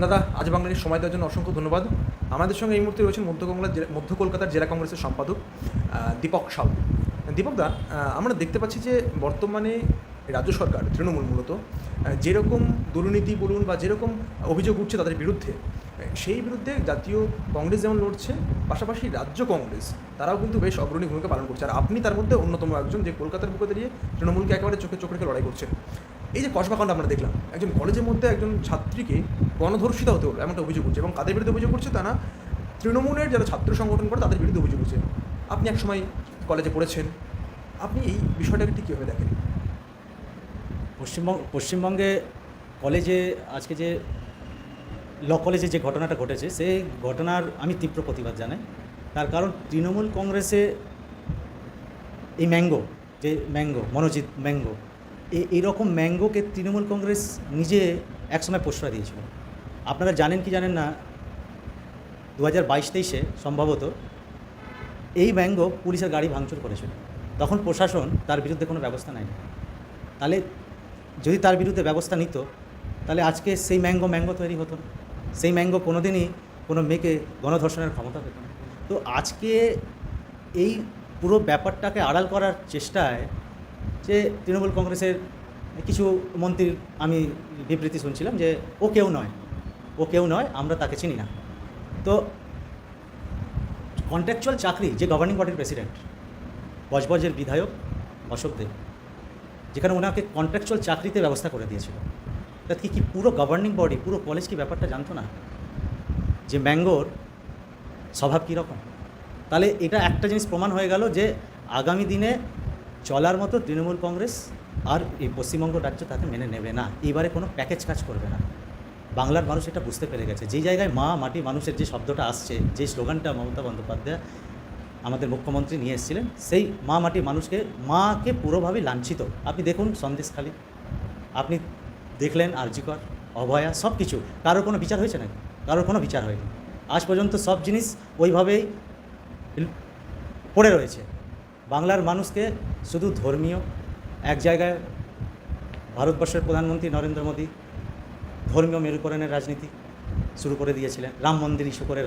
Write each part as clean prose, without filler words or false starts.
দাদা, আজ বাঙালির সময় দেওয়ার জন্য অসংখ্য ধন্যবাদ। আমাদের সঙ্গে এই মুহূর্তে রয়েছেন মধ্য কলকাতার জেলা কংগ্রেসের সম্পাদক দীপক সাউ। দীপকদা, আমরা দেখতে পাচ্ছি যে বর্তমানে রাজ্য সরকার তৃণমূল মূলত যেরকম দুর্নীতি বলুন বা যেরকম অভিযোগ উঠছে তাদের বিরুদ্ধে, সেই বিরুদ্ধে জাতীয় কংগ্রেস যেমন লড়ছে, পাশাপাশি রাজ্য কংগ্রেস তারাও কিন্তু বেশ অগ্রণী ভূমিকা পালন করছে। আর আপনি তার মধ্যে অন্যতম একজন, যে কলকাতার বুকে দাঁড়িয়ে তৃণমূলকে একেবারে চোখে চোখ রেখে লড়াই করছেন। এই যে কসবাকাণ্ড আমরা দেখলাম, একজন কলেজের মধ্যে একজন ছাত্রীকে গণধর্ষিত হতে হলো এমনটা অভিযোগ করছে, এবং কাদের বিরুদ্ধে অভিযোগ করছে তা না, তৃণমূলের যারা ছাত্র সংগঠন করে তাদের বিরুদ্ধে অভিযোগ করছে। আপনি একসময় কলেজে পড়েছেন, আপনি এই বিষয়টাকে ঠিক কীভাবে দেখেন? পশ্চিমবঙ্গে কলেজে আজকে যে ল কলেজে যে ঘটনাটা ঘটেছে, সেই ঘটনার আমি তীব্র প্রতিবাদ জানাই। তার কারণ তৃণমূল কংগ্রেসে এই মনোজিৎ ম্যাঙ্গো, এইরকম ম্যাঙ্গোকে তৃণমূল কংগ্রেস নিজে একসময় প্রশ্রয় দিয়েছিল। আপনারা জানেন কি জানেন না, 2022-23-এ সম্ভবত এই ম্যাঙ্গো পুলিশের গাড়ি ভাঙচুর করেছিল। তখন প্রশাসন তার বিরুদ্ধে কোনো ব্যবস্থা নেয়নি। তাহলে যদি তার বিরুদ্ধে ব্যবস্থা নিত, তাহলে আজকে সেই ম্যাঙ্গো তৈরি হতো না। সেই ম্যাঙ্গো কোনোদিনই কোনো মেয়েকে গণধর্ষণের ক্ষমতা পেত না। তো আজকে এই পুরো ব্যাপারটাকে আড়াল করার চেষ্টায় যে তৃণমূল কংগ্রেসের কিছু মন্ত্রীর আমি বিবৃতি শুনছিলাম যে ও কেউ নয়, আমরা তাকে চিনি না। তো কন্ট্রাকচুয়াল চাকরি, যে গভর্নিং বডির প্রেসিডেন্ট, বজবজের বিধায়ক অশোক দেব, যেখানে ওনাকে কন্ট্রাকচুয়াল চাকরিতে ব্যবস্থা করে দিয়েছিল, তা কি পুরো গভর্নিং বডি, পুরো কলেজ কি ব্যাপারটা জানতো না যে ম্যাঙ্গোর স্বভাব কীরকম? তাহলে এটা একটা জিনিস প্রমাণ হয়ে গেল যে আগামী দিনে চলার মতো তৃণমূল কংগ্রেস আর এই পশ্চিমবঙ্গ রাজ্য তাকে মেনে নেবে না। এবারে কোনো প্যাকেজ কাজ করবে না। বাংলার মানুষ এটা বুঝতে পেরে গেছে। যেই জায়গায় মা মাটি মানুষের যে শব্দটা আসছে, যে স্লোগানটা মমতা বন্দ্যোপাধ্যায় আমাদের মুখ্যমন্ত্রী নিয়ে এসেছিলেন, সেই মা মাটি মাকে পুরোভাবে লাঞ্ছিত। আপনি দেখুন সন্দেশখালী, আপনি দেখলেন আরজিকর, অভয়া, সব কিছু। কারোর কোনো বিচার হয়েছে নাকি? কারোর কোনো বিচার হয়নি আজ পর্যন্ত। সব জিনিস ওইভাবেই পড়ে রয়েছে। বাংলার মানুষকে শুধু ধর্মীয় এক জায়গায়, ভারতবর্ষের প্রধানমন্ত্রী নরেন্দ্র মোদী ধর্মীয় মেরুকরণের রাজনীতি শুরু করে দিয়েছিলেন, রাম মন্দির ইস্যু করে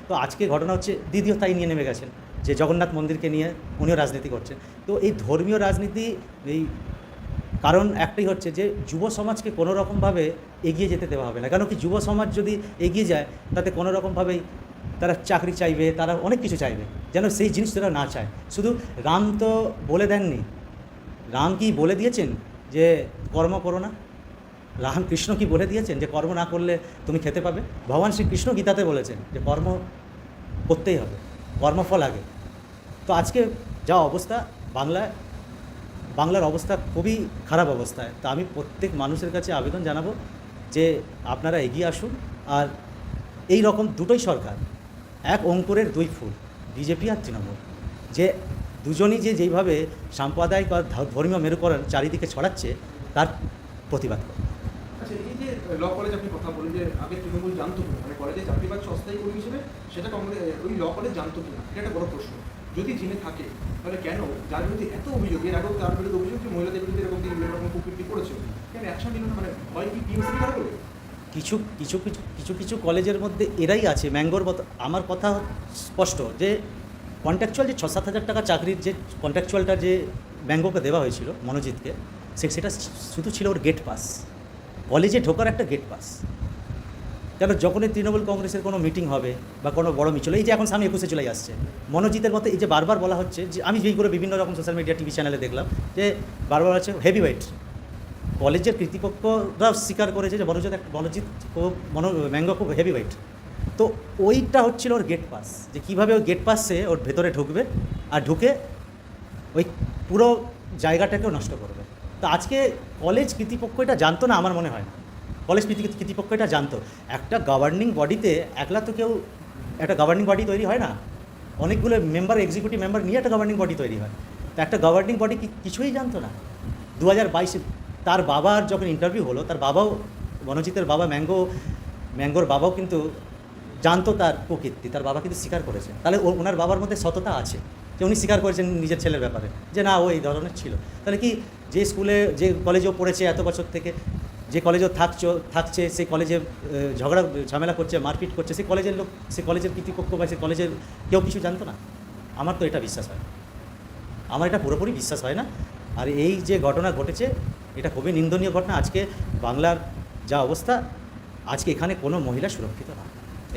তো আজকে ঘটনা হচ্ছে দিদিও তাই নিয়ে নেমে গেছেন, যে জগন্নাথ মন্দিরকে নিয়ে উনিও রাজনীতি করছেন। তো এই ধর্মীয় রাজনীতি, এই কারণ একটাই হচ্ছে যে যুব সমাজকে কোনো রকমভাবে এগিয়ে যেতে দেওয়া হবে না। কেন কি, যুব সমাজ যদি এগিয়ে যায়, তাতে কোনো রকমভাবেই তারা চাকরি চাইবে, তারা অনেক কিছু চাইবে, যেন সেই জিনিস তারা না চায়। শুধু রাম তো বলে দেননি, রাম কি বলে দিয়েছেন যে কর্ম করো না? কৃষ্ণ কি বলে দিয়েছেন যে কর্ম না করলে তুমি খেতে পাবে? ভগবান শ্রীকৃষ্ণ গীতাতে বলেছেন যে কর্ম করতেই হবে, কর্মফল আগে। তো আজকে যা অবস্থা বাংলার অবস্থা খুবই খারাপ অবস্থায়। তো আমি প্রত্যেক মানুষের কাছে আবেদন জানাবো যে আপনারা এগিয়ে আসুন। আর এই রকম দুটোই সরকার, এক অঙ্কুরের দুই ফুল, বিজেপি আর তৃণমূল, যে দুজনই যেইভাবে সাম্প্রদায়িক বা ধর্মীয় মেরুকরণ চারিদিকে ছড়াচ্ছে, তার প্রতিবাদ করে। আচ্ছা, এই যে ল কলেজ আপনি কথা বলেন যে আগে তৃণমূল জানতো কিনা, মানে কলেজে চাকরি পাচ্ছে অস্থায়ী কর্মী হিসেবে, সেটা ওই ল কলেজ জানতো কিনা, এটা একটা বড় প্রশ্ন। যদি জেনে থাকে, তাহলে কেন যার বিরুদ্ধে এত অভিযোগ, এর আগেও তার বিরুদ্ধে অভিযোগ যে মহিলাদের বিরুদ্ধে এরকম বিভিন্ন রকম কুকীর্তি করেছে, কেন অ্যাকশন নিল না? মানে হয় কি টিএমসি করা বলে? কিছু কলেজের মধ্যে এরাই আছে ম্যাঙ্গোর মতো। আমার কথা স্পষ্ট যে কন্ট্রাকচুয়াল যে 6-7 হাজার টাকা চাকরির যে কন্ট্রাকচুয়ালটা যে ম্যাঙ্গোকে দেওয়া হয়েছিল মনোজিৎকে, সেটা শুধু ছিল ওর গেট পাস, কলেজে ঢোকার একটা গেট পাস। কেন, যখনই তৃণমূল কংগ্রেসের কোনো মিটিং হবে বা কোনো বড় মিছিল, এই যে এখন সামনে 21শে জুলাই আসছে, মনোজিতের মতো এই যে বারবার বলা হচ্ছে, যে আমি যেই করে বিভিন্ন রকম সোশ্যাল মিডিয়া টিভি চ্যানেলে দেখলাম যে বারবার হচ্ছে হেভি ওয়েট। কলেজের কর্তৃপক্ষরা স্বীকার করেছে যে মনোজিৎ ম্যাঙ্গো খুব হেভি ওয়েট। তো ওইটা হচ্ছিল ওর গেট পাস, যে কীভাবে ওই গেট পাসে ওর ভেতরে ঢুকবে আর ঢুকে ওই পুরো জায়গাটাকেও নষ্ট করবে। তো আজকে কলেজ কর্তৃপক্ষ এটা জানতো না, আমার মনে হয় না কলেজ কর্তৃপক্ষ এটা জানতো। একটা গভর্নিং বডিতে একলা তো কেউ একটা গভর্নিং বডি তৈরি হয় না, অনেকগুলো মেম্বার, এক্সিকিউটিভ মেম্বার নিয়ে একটা গভর্নিং বডি তৈরি হয়। তো একটা গভর্নিং বডি কিছুই জানতো না। 2022-এ তার বাবার যখন ইন্টারভিউ হলো, তার বাবাও, মনোজিতের বাবা ম্যাঙ্গোর বাবাও কিন্তু জানতো তার প্রকৃতি, তার বাবা কিন্তু স্বীকার করেছে। তাহলে ওনার বাবার মধ্যে সততা আছে, যে উনি স্বীকার করেছেন নিজের ছেলের ব্যাপারে যে না, ও এই ধরনের ছিল। তাহলে কি, যে স্কুলে যে কলেজেও পড়েছে এত বছর থেকে, যে কলেজে থাকছে সেই কলেজে ঝগড়া ঝামেলা করছে, মারপিট করছে, সেই কলেজের লোক, সেই কলেজের কর্তৃপক্ষ বা সেই কলেজের কেউ কিছু জানতো না? আমার তো এটা বিশ্বাস হয় না। আমার এটা পুরোপুরি বিশ্বাস হয় না। আর এই যে ঘটনা ঘটেছে এটা খুবই নিন্দনীয় ঘটনা। আজকে বাংলার যা অবস্থা, আজকে এখানে কোনো মহিলা সুরক্ষিত না,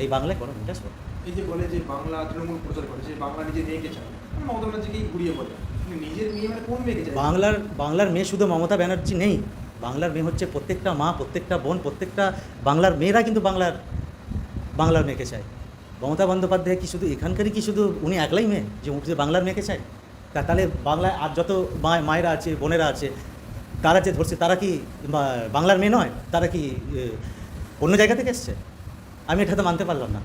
এই বাংলায় কোনো মহিলা সুরক্ষিত। এই যে বলে যে বাংলা তৃণমূল প্রচার করে যে বাংলা নিজের মেয়েকে চায়, মমতা ব্যানার্জিকেই ঘুরিয়ে বলে, কিন্তু নিজের মেয়ে মানে কোন মেয়েকে চায়? বাংলার মেয়ে শুধু মমতা ব্যানার্জি নেই, বাংলার মেয়ে হচ্ছে প্রত্যেকটা মা, প্রত্যেকটা বোন, প্রত্যেকটা বাংলার মেয়েরা কিন্তু বাংলার মেয়েকে চায়। মমতা বন্দ্যোপাধ্যায় কি শুধু এখানকারই, কি শুধু উনি একলাই মেয়ে যে উনি বাংলার মেয়েকে চায়? তাহলে বাংলায় আর যত মায়েরা আছে, বোনেরা আছে, তারা যে ধরছে তারা কি বাংলার মেয়ে নয়? তারা কি অন্য জায়গা থেকে এসছে? আমি এটা তো মানতে পারলাম না।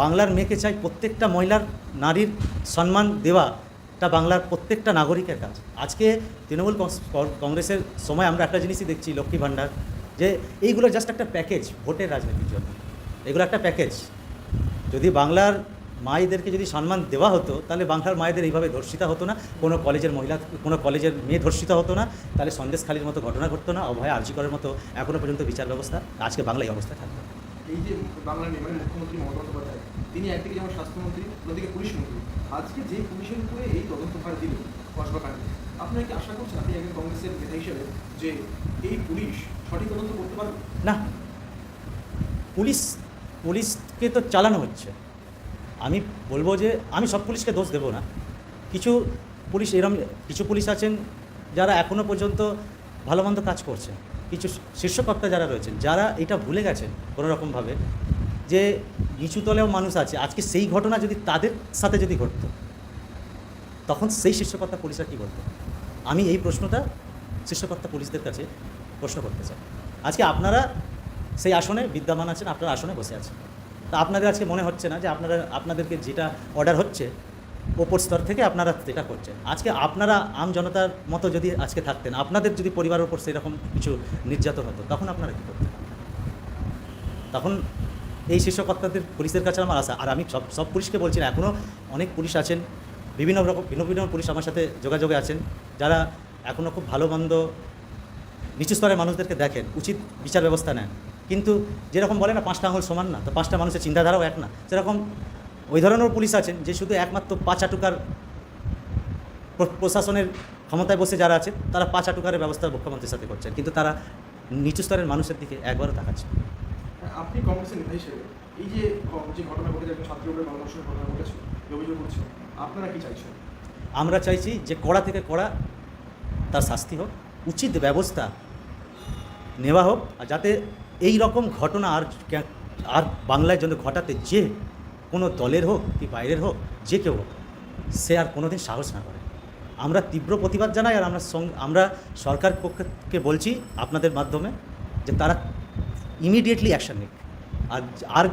বাংলার মেয়েকে চাই, প্রত্যেকটা মহিলার, নারীর সম্মান দেওয়াটা বাংলার প্রত্যেকটা নাগরিকের কাজ। আজকে তৃণমূল কংগ্রেসের সময় আমরা একটা জিনিসই দেখছি, লক্ষ্মী ভাণ্ডার, যে এইগুলো জাস্ট একটা প্যাকেজ ভোটের রাজনীতির জন্য। এগুলো একটা প্যাকেজ। যদি বাংলার মায়েদেরকে যদি সম্মান দেওয়া হতো, তাহলে বাংলার মায়েদের এইভাবে ধর্ষিতা হতো না, কোনো কলেজের মেয়ে ধর্ষিতা হতো না, তাহলে সন্দেশখালির মতো ঘটনা ঘটতো না, অভয় আরজি করের মতো এখনও পর্যন্ত বিচার ব্যবস্থা, আজকে বাংলা এই অবস্থা থাকতো। এই যে বাংলার মেয়ে মানে মুখ্যমন্ত্রী মমতা বন্দ্যোপাধ্যায়, তিনি একদিকে যেমন স্বাস্থ্যমন্ত্রী, অন্যদিকে পুলিশ মন্ত্রী, আজকে যে পুলিশের উপরে এই তদন্তভার দিল কসবা কাণ্ডে, আপনারা কি আশা করছেন, আপনি একজন কংগ্রেসের নেতা হিসেবে, যে এই পুলিশ সঠিক তদন্ত করতে পারবে? না, পুলিশকে তো চালানো হচ্ছে। আমি বলবো যে আমি সব পুলিশকে দোষ দেবো না। কিছু পুলিশ আছেন যারা এখনও পর্যন্ত ভালো মন্দ কাজ করছেন, কিছু শীর্ষকর্তা যারা রয়েছেন যারা এটা ভুলে গেছেন কোনোরকমভাবে যে নিচুতলেও মানুষ আছে। আজকে সেই ঘটনা যদি তাদের সাথে যদি ঘটতো, তখন সেই শীর্ষকর্তা পুলিশরা কী বলতো? আমি এই প্রশ্নটা শীর্ষকর্তা পুলিশদের কাছে প্রশ্ন করতে চাই। আজকে আপনারা সেই আসনে বিদ্যমান আছেন, আপনারা আসনে বসে আছেন, তা আপনাদের আজকে মনে হচ্ছে না যে আপনাদেরকে যেটা অর্ডার হচ্ছে ওপর স্তর থেকে আপনারা যেটা করছেন। আজকে আপনারা আম জনতার মতো যদি আজকে থাকতেন, আপনাদের যদি পরিবারের উপর সেরকম কিছু নির্যাতন হতো, তখন আপনারা কী করতেন? তখন এই শীর্ষকর্তাদের পুলিশের কাছে আমার আশা। আর আমি সব পুলিশকে বলছি না, এখনও অনেক পুলিশ আছেন, ভিন্ন ভিন্ন পুলিশ আমার সাথে যোগাযোগে আছেন, যারা এখনও খুব ভালো মন্দ নিচু স্তরের মানুষদেরকে দেখেন, উচিত বিচার ব্যবস্থা নেন। কিন্তু যেরকম বলে না 5টা আঙুল সমান না, তো 5টা মানুষের চিন্তাধারাও এক না, সেরকম ওই ধরনের পুলিশ আছেন যে শুধু একমাত্র 5 আটুকার প্রশাসনের ক্ষমতায় বসে যারা আছে, তারা 5 আটুকারের ব্যবস্থা মুখ্যমন্ত্রীর সাথে করছেন, কিন্তু তারা নিচু স্তরের মানুষের দিকে একবারও তাকাচ্ছে। আপনি কংগ্রেসের নেতা হিসেবে এই যে ঘটনা ঘটেছে, একজন ছাত্রের উপরে গণধর্ষণের ঘটনা ঘটেছে, অভিযোগ করছে, আপনারা কি চাইছেন? আমরা চাইছি যে কড়া থেকে কড়া তার শাস্তি হোক, উচিত ব্যবস্থা নেওয়া হোক, আর যাতে এই রকম ঘটনা আর বাংলায় জন্য ঘটাতে যে কোনো দলের হোক কি বাইরের হোক, যে কেউ হোক, সে আর কোনোদিন সাহস না করে। আমরা তীব্র প্রতিবাদ জানাই, আর আমরা সরকার পক্ষকে বলছি আপনাদের মাধ্যমে যে তারা ইমিডিয়েটলি অ্যাকশন নিক। আর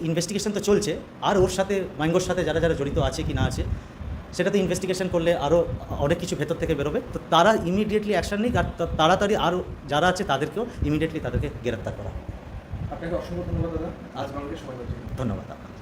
ইনভেস্টিগেশন তো চলছে, আর ওর সাথে ম্যাঙ্গোর সাথে যারা যারা জড়িত আছে কি না আছে, সেটাতে ইনভেস্টিগেশন করলে আরও অনেক কিছু ভেতর থেকে বেরোবে। তো তারা ইমিডিয়েটলি অ্যাকশন নিক, আর তাড়াতাড়ি আরও যারা আছে তাদেরকেও ইমিডিয়েটলি তাদেরকে গ্রেপ্তার করা। আপনাকে অসংখ্য ধন্যবাদ দাদা, আজ বাংলাকে সময় দেওয়ার জন্য। ধন্যবাদ আপনাকে।